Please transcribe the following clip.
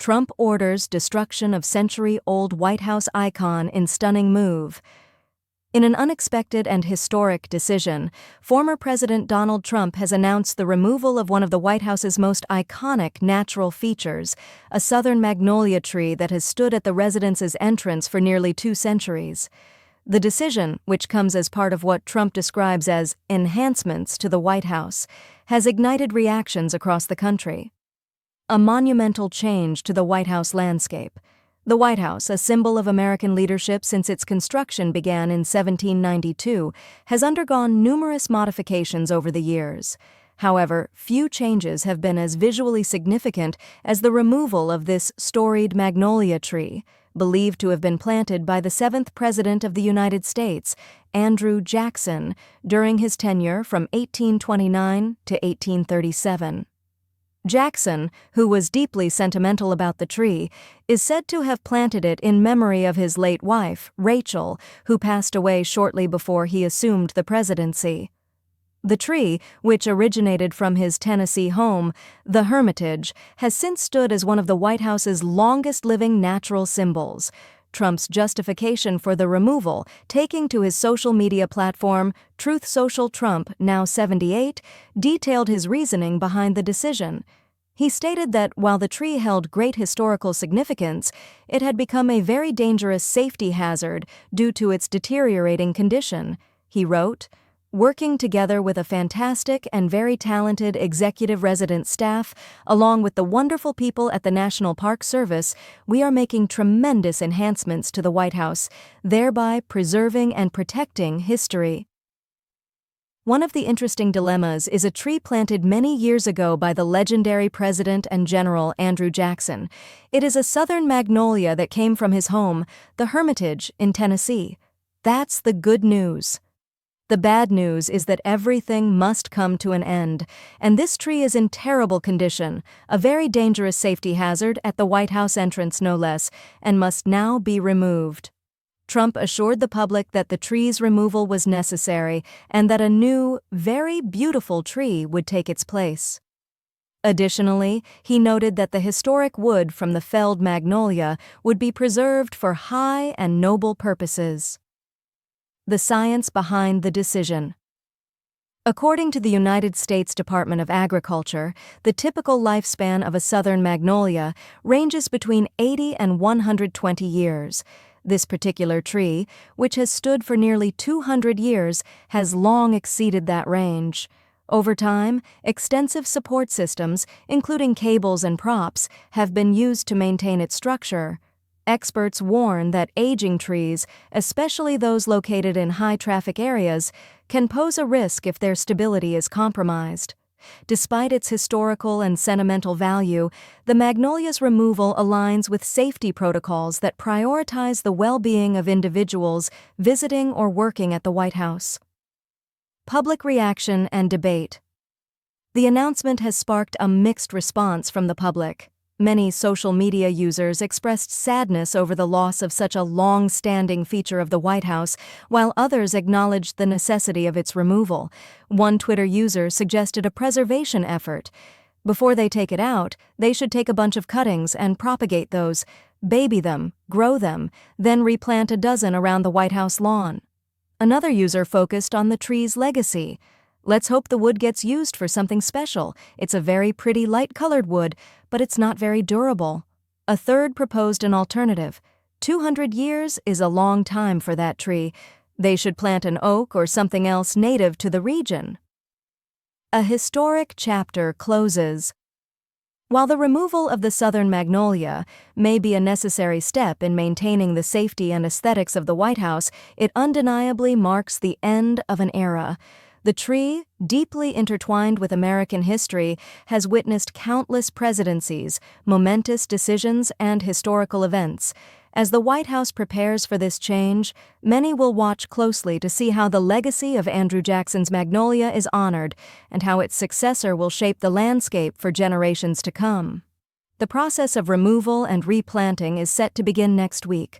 Trump orders destruction of century-old White House icon in stunning move. In an unexpected and historic decision, former President Donald Trump has announced the removal of one of the White House's most iconic natural features, a southern magnolia tree that has stood at the residence's entrance for nearly 2 centuries. The decision, which comes as part of what Trump describes as enhancements to the White House, has ignited reactions across the country. A monumental change to the White House landscape. The White House, a symbol of American leadership since its construction began in 1792, has undergone numerous modifications over the years. However, few changes have been as visually significant as the removal of this storied magnolia tree, believed to have been planted by the 7th President of the United States, Andrew Jackson, during his tenure from 1829 to 1837. Jackson, who was deeply sentimental about the tree, is said to have planted it in memory of his late wife, Rachel, who passed away shortly before he assumed the presidency. The tree, which originated from his Tennessee home, the Hermitage, has since stood as one of the White House's longest-living natural symbols. Trump's justification for the removal, taking to his social media platform, Truth Social Trump, now 78, detailed his reasoning behind the decision. He stated that while the tree held great historical significance, it had become a very dangerous safety hazard due to its deteriorating condition. He wrote, "Working together with a fantastic and very talented executive resident staff, along with the wonderful people at the National Park Service, we are making tremendous enhancements to the White House, thereby preserving and protecting history." One of the interesting dilemmas is a tree planted many years ago by the legendary President and General Andrew Jackson. It is a southern magnolia that came from his home, the Hermitage, in Tennessee. That's the good news. The bad news is that everything must come to an end, and this tree is in terrible condition, a very dangerous safety hazard at the White House entrance no less, and must now be removed. Trump assured the public that the tree's removal was necessary and that a new, very beautiful tree would take its place. Additionally, he noted that the historic wood from the felled magnolia would be preserved for high and noble purposes. The science behind the decision. According to the United States Department of Agriculture, the typical lifespan of a southern magnolia ranges between 80 and 120 years. This particular tree, which has stood for nearly 200 years, has long exceeded that range. Over time, extensive support systems, including cables and props, have been used to maintain its structure. Experts warn that aging trees, especially those located in high-traffic areas, can pose a risk if their stability is compromised. Despite its historical and sentimental value, the magnolia's removal aligns with safety protocols that prioritize the well-being of individuals visiting or working at the White House. Public reaction and debate. The announcement has sparked a mixed response from the public. Many social media users expressed sadness over the loss of such a long-standing feature of the White House, while others acknowledged the necessity of its removal. One Twitter user suggested a preservation effort. Before they take it out, they should take a bunch of cuttings and propagate those, baby them, grow them, then replant a dozen around the White House lawn. Another user focused on the tree's legacy. "Let's hope the wood gets used for something special. It's a very pretty light-colored wood, but it's not very durable." A third proposed an alternative. 200 years is a long time for that tree. They should plant an oak or something else native to the region. A historic chapter closes. While the removal of the southern magnolia may be a necessary step in maintaining the safety and aesthetics of the White House, it undeniably marks the end of an era. The tree, deeply intertwined with American history, has witnessed countless presidencies, momentous decisions, and historical events. As the White House prepares for this change, many will watch closely to see how the legacy of Andrew Jackson's Magnolia is honored and how its successor will shape the landscape for generations to come. The process of removal and replanting is set to begin next week.